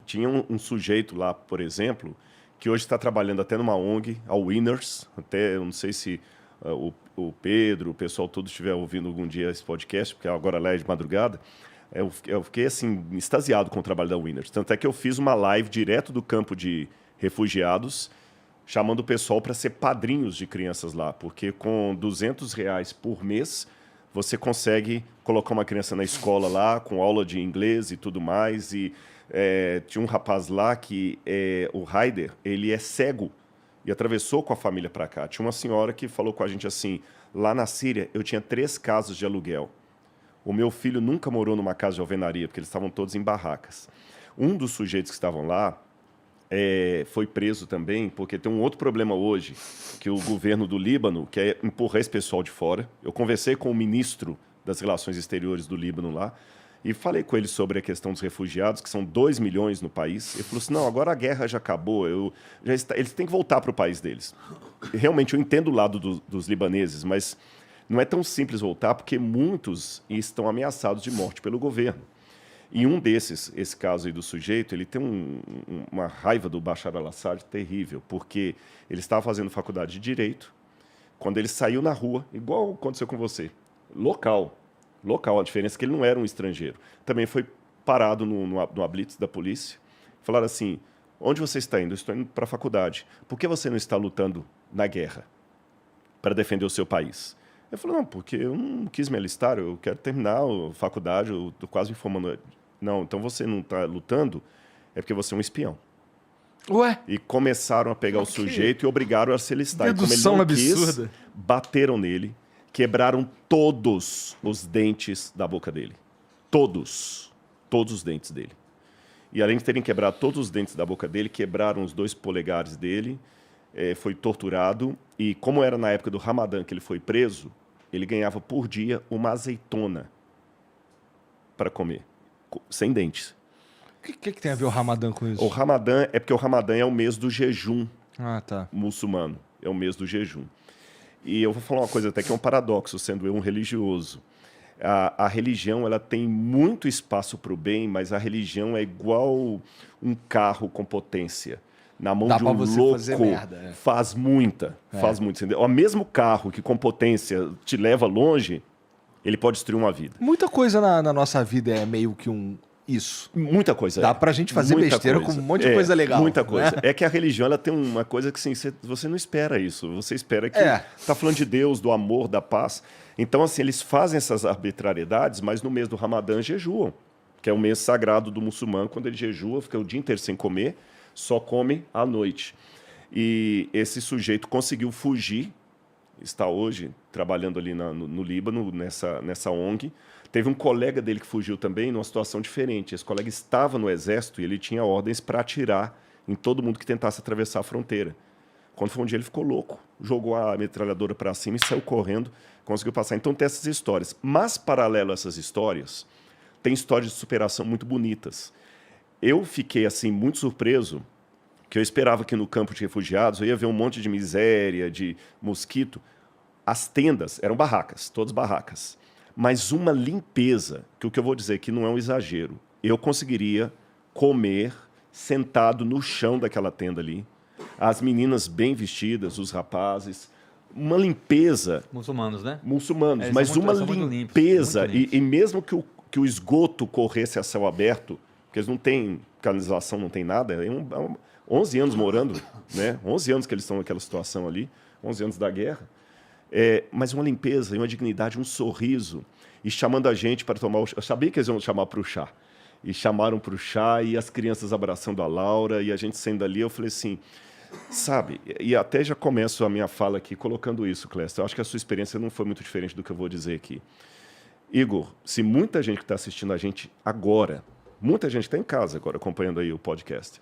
tinha um sujeito lá, por exemplo, que hoje está trabalhando até numa ONG, a Winners, até, eu não sei se o Pedro, o pessoal todo estiver ouvindo algum dia esse podcast, porque agora lá é de madrugada, eu fiquei assim, extasiado com o trabalho da Winners. Tanto é que eu fiz uma live direto do campo de refugiados, chamando o pessoal para ser padrinhos de crianças lá, porque com R$ 200 por mês, você consegue colocar uma criança na escola lá, com aula de inglês e tudo mais. E tinha um rapaz lá que, o Raider, ele é cego e atravessou com a família para cá. Tinha uma senhora que falou com a gente assim, lá na Síria eu tinha 3 casas de aluguel. O meu filho nunca morou numa casa de alvenaria, porque eles estavam todos em barracas. Um dos sujeitos que estavam lá foi preso também, porque tem um outro problema hoje, que o governo do Líbano quer empurrar esse pessoal de fora. Eu conversei com o ministro das Relações Exteriores do Líbano lá, e falei com ele sobre a questão dos refugiados, que são 2 milhões no país. Ele falou assim, não, agora a guerra já acabou, eles têm que voltar para o país deles. Realmente, eu entendo o lado dos libaneses, mas não é tão simples voltar, porque muitos estão ameaçados de morte pelo governo. E um desses, esse caso aí do sujeito, ele tem uma raiva do Bashar al-Assad terrível, porque ele estava fazendo faculdade de Direito, quando ele saiu na rua, igual aconteceu com você, local, a diferença é que ele não era um estrangeiro. Também foi parado no blitz da polícia, falaram assim, onde você está indo? Eu estou indo para a faculdade. Por que você não está lutando na guerra para defender o seu país? Eu falei, não, porque eu não quis me alistar, eu quero terminar a faculdade, eu estou quase me formando. Não, então você não está lutando, é porque você é um espião. Ué? E começaram a pegar o sujeito e obrigaram a se alistar. Dedução e como ele não absurda. quis, bateram nele, quebraram todos os dentes da boca dele. Todos os dentes dele. E além de terem quebrado todos os dentes da boca dele, quebraram os 2 polegares dele, foi torturado. E como era na época do Ramadã que ele foi preso, ele ganhava por dia uma azeitona para comer, sem dentes. O que tem a ver o Ramadã com isso? O Ramadã é porque o Ramadã é o mês do jejum muçulmano. É o mês do jejum. E eu vou falar uma coisa até que é um paradoxo, sendo eu um religioso. A religião ela tem muito espaço para o bem, mas a religião é igual um carro com potência. Na mão de um louco, faz muita. Entendeu? O mesmo carro que com potência te leva longe, ele pode destruir uma vida. Muita coisa na nossa vida é meio que isso. Muita coisa. Dá pra gente fazer besteira com um monte de coisa legal. Muita coisa. Né? É que a religião ela tem uma coisa que assim, você não espera isso. Você espera que tá falando de Deus, do amor, da paz. Então, assim, eles fazem essas arbitrariedades, mas no mês do Ramadã jejuam, que é o mês sagrado do muçulmano, quando ele jejua, fica o dia inteiro sem comer, só come à noite. E esse sujeito conseguiu fugir, está hoje trabalhando ali no Líbano, nessa ONG. Teve um colega dele que fugiu também numa situação diferente. Esse colega estava no exército e ele tinha ordens para atirar em todo mundo que tentasse atravessar a fronteira. Quando foi um dia ele ficou louco, jogou a metralhadora para cima e saiu correndo, conseguiu passar. Então tem essas histórias. Mas, paralelo a essas histórias, tem histórias de superação muito bonitas. Eu fiquei assim muito surpreso, que eu esperava que no campo de refugiados eu ia ver um monte de miséria, de mosquito. As tendas eram barracas, todas barracas. Mas uma limpeza, que o que eu vou dizer aqui não é um exagero. Eu conseguiria comer sentado no chão daquela tenda ali. As meninas bem vestidas, os rapazes. Uma limpeza... Muçulmanos, né? Muçulmanos, mas uma limpeza. E mesmo que o esgoto corresse a céu aberto, porque eles não têm canalização, não tem nada, 11 anos morando, né? 11 anos que eles estão naquela situação ali, 11 anos da guerra. Mas uma limpeza, uma dignidade, um sorriso, e chamando a gente para tomar o chá. Eu sabia que eles iam chamar para o chá. E chamaram para o chá, e as crianças abraçando a Laura, e a gente saindo ali, eu falei assim, sabe, e até já começo a minha fala aqui colocando isso, Cléster. Eu acho que a sua experiência não foi muito diferente do que eu vou dizer aqui. Igor, se muita gente que está assistindo a gente agora, muita gente está em casa agora acompanhando aí o podcast,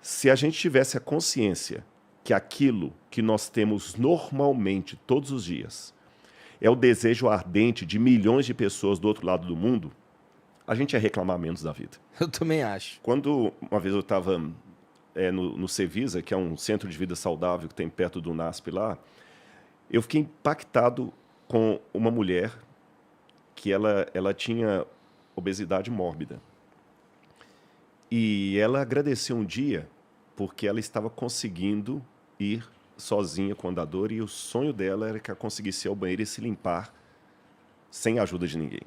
se a gente tivesse a consciência que aquilo que nós temos normalmente, todos os dias, é o desejo ardente de milhões de pessoas do outro lado do mundo, a gente ia reclamar menos da vida. Eu também acho. Quando uma vez eu estava no Cevisa, que é um centro de vida saudável que tem perto do NASP lá, eu fiquei impactado com uma mulher que ela tinha obesidade mórbida. E ela agradeceu um dia porque ela estava conseguindo ir sozinha com o andador e o sonho dela era que ela conseguisse ir ao banheiro e se limpar sem a ajuda de ninguém.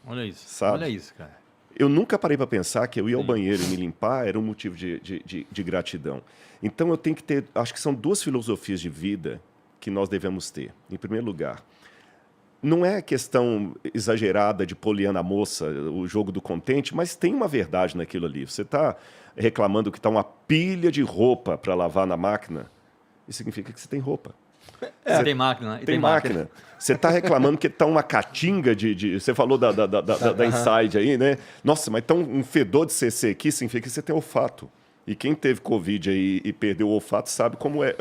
Olha isso. Sabe? Olha isso, cara. Eu nunca parei para pensar que eu ir ao banheiro e me limpar era um motivo de gratidão. Então eu tenho que ter, acho que são duas filosofias de vida que nós devemos ter. Em primeiro lugar, não é questão exagerada de Poliana moça, o jogo do contente, mas tem uma verdade naquilo ali. Você está reclamando que está uma pilha de roupa para lavar na máquina, isso significa que você tem roupa. Você tem máquina. Tem máquina. Você está reclamando que está uma catinga de... Você falou da Inside aí, né? Nossa, mas tá um fedor de CC aqui, significa que você tem olfato. E quem teve Covid aí e perdeu o olfato sabe como é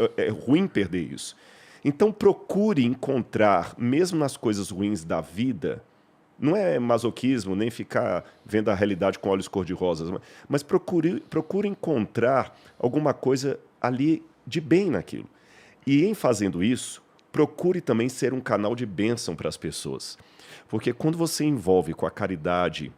ruim perder isso. Então procure encontrar, mesmo nas coisas ruins da vida, não é masoquismo, nem ficar vendo a realidade com olhos cor-de-rosas, mas procure encontrar alguma coisa ali de bem naquilo. E em fazendo isso, procure também ser um canal de bênção para as pessoas. Porque quando você envolve com a caridade,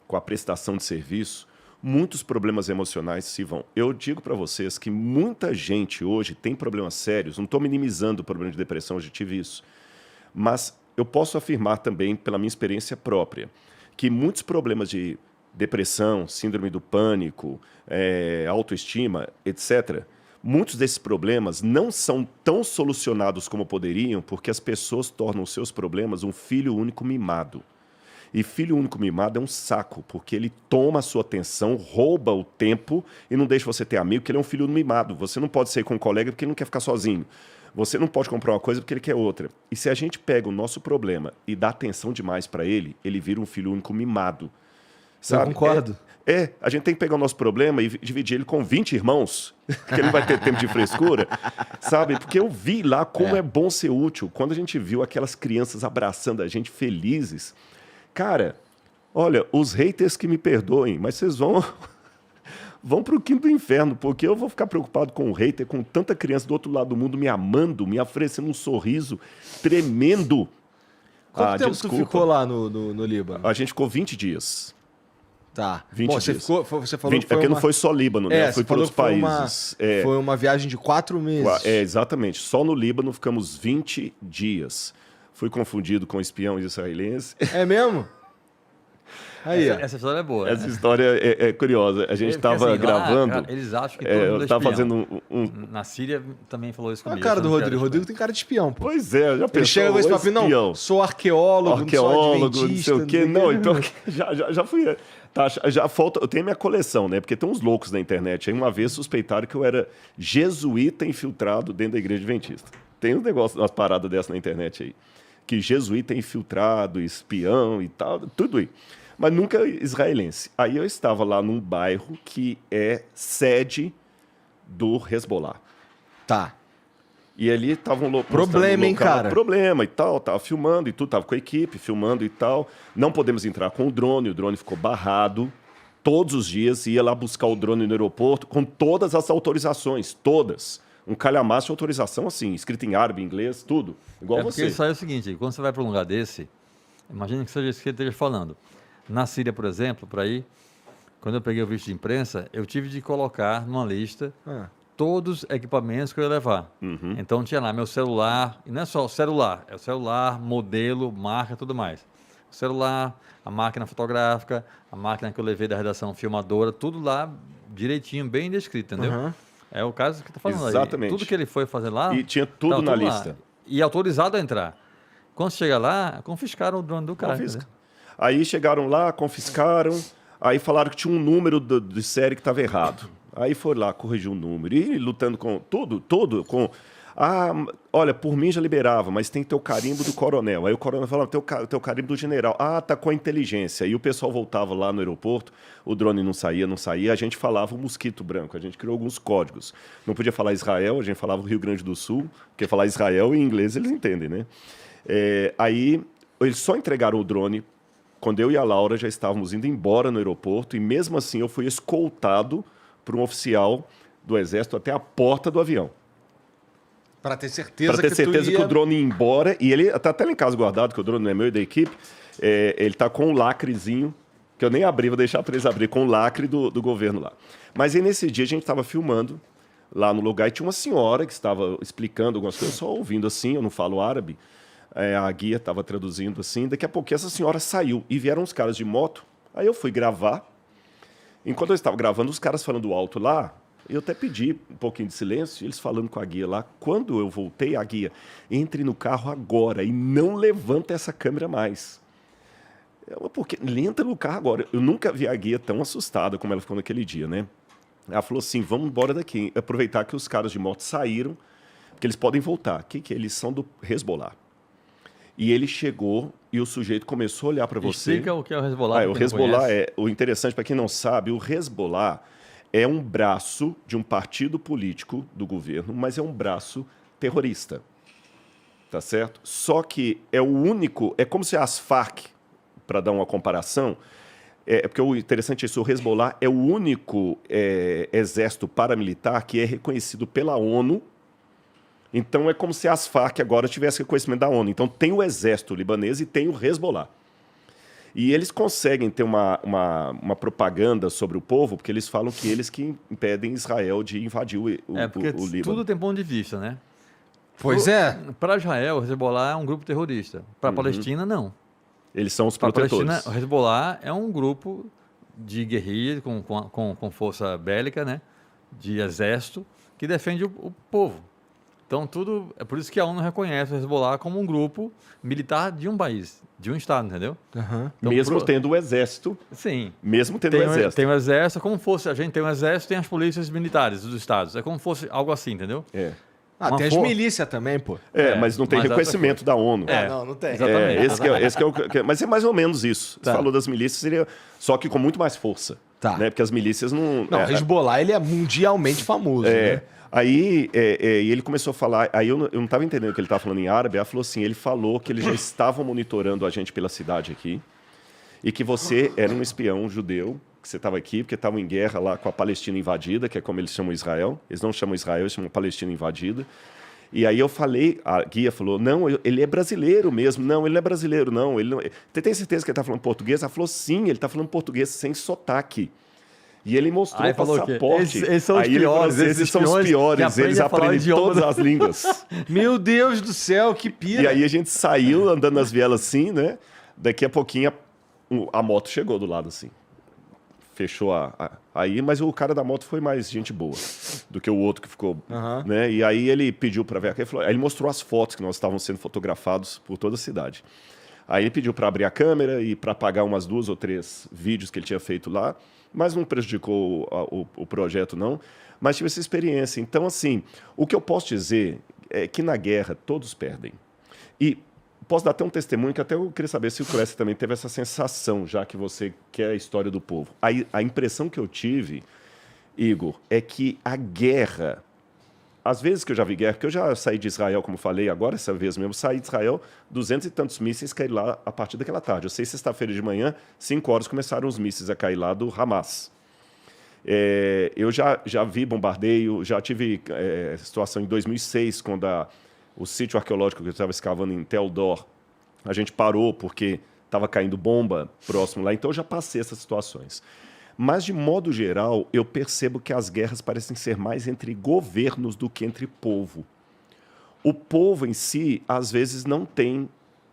com a prestação de serviço, muitos problemas emocionais se vão. Eu digo para vocês que muita gente hoje tem problemas sérios, não estou minimizando o problema de depressão, eu já tive isso, mas eu posso afirmar também, pela minha experiência própria, que muitos problemas de depressão, síndrome do pânico, autoestima, etc., muitos desses problemas não são tão solucionados como poderiam porque as pessoas tornam os seus problemas um filho único mimado. E filho único mimado é um saco, porque ele toma a sua atenção, rouba o tempo e não deixa você ter amigo, porque ele é um filho mimado. Você não pode sair com um colega porque ele não quer ficar sozinho. Você não pode comprar uma coisa porque ele quer outra. E se a gente pega o nosso problema e dá atenção demais para ele, ele vira um filho único mimado. Sabe? Eu concordo. A gente tem que pegar o nosso problema e dividir ele com 20 irmãos, que ele não vai ter tempo de frescura, sabe? Porque eu vi lá como é bom ser útil. Quando a gente viu aquelas crianças abraçando a gente felizes, cara, olha, os haters que me perdoem, mas vocês vão para o quinto do inferno, porque eu vou ficar preocupado com o hater, com tanta criança do outro lado do mundo me amando, me oferecendo um sorriso tremendo. Quanto tempo tu ficou lá no Líbano? A gente ficou 20 dias. Tá. 20 Bom, dias. Você falou que foi porque não foi só Líbano, né? Foi para outros países. Foi uma viagem de 4 meses. Exatamente. Só no Líbano ficamos 20 dias. Fui confundido com espião israelense. É mesmo? Aí, essa história é boa. Essa história é curiosa. A gente estava assim, gravando... Lá, eles acham que todo mundo eu estava fazendo Na Síria também falou isso comigo. A cara do Rodrigo. O Rodrigo tem cara de espião, pô. Pois é, já pensou. Ele chega com esse papinho, não, sou arqueólogo, não sou adventista. Não sei o quê. Não, então já fui... Tá, já falta... Eu tenho a minha coleção, né? Porque tem uns loucos na internet. Aí uma vez suspeitaram que eu era jesuíta infiltrado dentro da igreja adventista. Tem uns negócios, umas paradas dessas na internet aí. Que jesuíta infiltrado, espião e tal, tudo aí. Mas nunca israelense. Aí eu estava lá num bairro que é sede do Hezbollah. Tá. E ali estavam... Problema, hein, cara? Problema e tal, tava filmando e tudo, tava com a equipe, filmando e tal. Não podemos entrar com o drone ficou barrado. Todos os dias ia lá buscar o drone no aeroporto com todas as autorizações, todas. Um calhamaço de autorização assim, escrito em árabe, inglês, tudo. Igual você. Porque isso aí é o seguinte, quando você vai para um lugar desse, imagina que seja isso que ele esteja falando. Na Síria, por exemplo, para ir, quando eu peguei o visto de imprensa, eu tive de colocar numa lista todos os equipamentos que eu ia levar. Uhum. Então tinha lá meu celular, e não é só o celular, é o celular, modelo, marca, tudo mais. O celular, a máquina fotográfica, a máquina que eu levei da redação filmadora, tudo lá direitinho, bem descrito, entendeu? Uhum. É o caso que está falando. Exatamente. Aí. Tudo que ele foi fazer lá... E tinha tudo na lista. Lá. E autorizado a entrar. Quando chega lá, confiscaram o drone do cara. Confisca. Aí chegaram lá, confiscaram, aí falaram que tinha um número de série que estava errado. Aí foi lá, corrigiu o número. E lutando com tudo com... olha, por mim já liberava, mas tem que ter o carimbo do coronel. Aí o coronel falava, tem o carimbo do general. Tá com a inteligência. E o pessoal voltava lá no aeroporto, o drone não saía. A gente falava o mosquito branco, a gente criou alguns códigos. Não podia falar Israel, a gente falava o Rio Grande do Sul, porque falar Israel em inglês eles entendem, né? Aí eles só entregaram o drone quando eu e a Laura já estávamos indo embora no aeroporto, e mesmo assim eu fui escoltado por um oficial do Exército até a porta do avião. Para ter certeza, que o drone ia embora. E ele está até lá em casa guardado, que o drone não é meu e da equipe. Ele está com um lacrezinho que eu nem abri, vou deixar para eles abrir, com o lacre do governo lá. Mas aí nesse dia a gente estava filmando lá no lugar e tinha uma senhora que estava explicando algumas coisas, só ouvindo assim, eu não falo árabe, a guia estava traduzindo assim, daqui a pouco essa senhora saiu e vieram uns caras de moto, aí eu fui gravar, enquanto eu estava gravando, os caras falando alto lá, eu até pedi um pouquinho de silêncio, eles falando com a guia lá. Quando eu voltei, a guia, entre no carro agora e não levanta essa câmera mais. Porque ele entra no carro agora. Eu nunca vi a guia tão assustada como ela ficou naquele dia, né? Ela falou assim, vamos embora daqui. Aproveitar que os caras de moto saíram, porque eles podem voltar. O que é? Eles são do Hezbollah. E ele chegou e o sujeito começou a olhar para você. Explica o que é o Hezbollah. O Hezbollah o interessante, para quem não sabe, o Hezbollah é um braço de um partido político do governo, mas é um braço terrorista. Tá certo? Só que é o único, é como se as Farc, para dar uma comparação, porque o interessante é isso, o Hezbollah é o único exército paramilitar que é reconhecido pela ONU. Então é como se as Farc agora tivessem reconhecimento da ONU. Então tem o exército libanês e tem o Hezbollah. E eles conseguem ter uma propaganda sobre o povo, porque eles falam que eles que impedem Israel de invadir o Líbano. Tudo tem ponto de vista, né? Pois é. Para Israel, o Hezbollah é um grupo terrorista. Para a Palestina, não. Eles são os Para a protetores. Palestina, o Hezbollah é um grupo de guerrilha, com força bélica, né? De exército, que defende o povo. Então, é por isso que a ONU reconhece o Hezbollah como um grupo militar de um país, de um Estado, entendeu? Uhum. Então, mesmo tendo o exército. Sim. Mesmo tendo o exército. Tem o exército, como fosse, a gente tem o exército, tem as polícias militares dos estados. É como fosse algo assim, entendeu? Tem as milícias também, pô. Mas não tem reconhecimento da ONU. Não tem. Exatamente. Mas é mais ou menos isso. Tá. Você falou das milícias, seria só que com muito mais força. Tá. Né? Porque as milícias não... Não, o Hezbollah, ele é mundialmente famoso, né? Aí ele começou a falar, aí eu não estava entendendo o que ele estava falando em árabe, ela falou assim, ele falou que eles já estavam monitorando a gente pela cidade aqui e que você era um espião judeu, que você estava aqui porque estavam em guerra lá com a Palestina invadida, que é como eles chamam Israel. Eles não chamam Israel, eles chamam Palestina invadida. E aí eu falei, a guia falou, não, ele é brasileiro mesmo. Não, ele não é brasileiro, não. Você tem certeza que ele está falando português? Ela falou, sim, ele está falando português sem sotaque. E ele mostrou o passaporte. Esses são os piores. Esses são os piores. Eles aprendem todas as línguas. Meu Deus do céu, que pira. E aí a gente saiu andando nas vielas assim, né? Daqui a pouquinho a moto chegou do lado assim. Fechou aí, mas o cara da moto foi mais gente boa do que o outro que ficou, né? E aí ele pediu para ver, aí ele mostrou as fotos que nós estávamos sendo fotografados por toda a cidade. Aí ele pediu para abrir a câmera e para apagar umas 2 ou 3 vídeos que ele tinha feito lá, mas não prejudicou o projeto, não. Mas tive essa experiência. Então, assim, o que eu posso dizer é que na guerra todos perdem. E posso dar até um testemunho que até eu queria saber se o Clécio também teve essa sensação, já que você quer a história do povo. A impressão que eu tive, Igor, é que a guerra... Às vezes que eu já vi guerra, porque eu já saí de Israel, como falei agora, essa vez mesmo, saí de Israel, 200 e tantos mísseis caíram lá a partir daquela tarde. Eu sei, sexta-feira de manhã, 5 horas, começaram os mísseis a cair lá do Hamas. Eu já vi bombardeio, já tive situação em 2006, quando o sítio arqueológico que eu estava escavando em Tel Dor, a gente parou porque estava caindo bomba próximo lá, então eu já passei essas situações. Mas, de modo geral, eu percebo que as guerras parecem ser mais entre governos do que entre povo. O povo em si, às vezes, não tem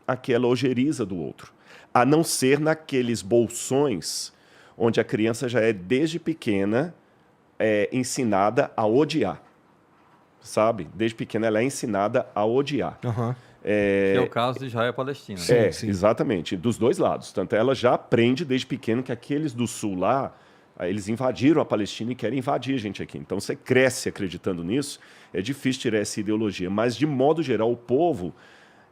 aquela ojeriza do outro, a não ser naqueles bolsões onde a criança já é, desde pequena, ensinada a odiar. Sabe? Desde pequena ela é ensinada a odiar. Que é o caso de Israel e Palestina. Sim. Exatamente, dos dois lados. Tanto ela já aprende desde pequeno que aqueles do sul lá, eles invadiram a Palestina e querem invadir a gente aqui. Então você cresce acreditando nisso, é difícil tirar essa ideologia. Mas, de modo geral, o povo,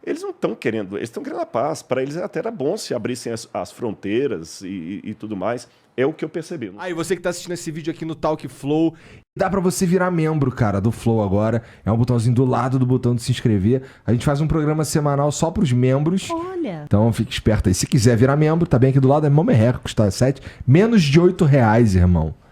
eles não estão querendo, eles estão querendo a paz. Para eles até era bom se abrissem as fronteiras e tudo mais. É o que eu percebi. E você que tá assistindo esse vídeo aqui no Talk Flow, dá pra você virar membro, cara, do Flow agora. É um botãozinho do lado do botão de se inscrever. A gente faz um programa semanal só pros membros. Olha. Então fique esperto aí. Se quiser virar membro, tá bem aqui do lado, é mó merreca, custa menos de R$8, irmão.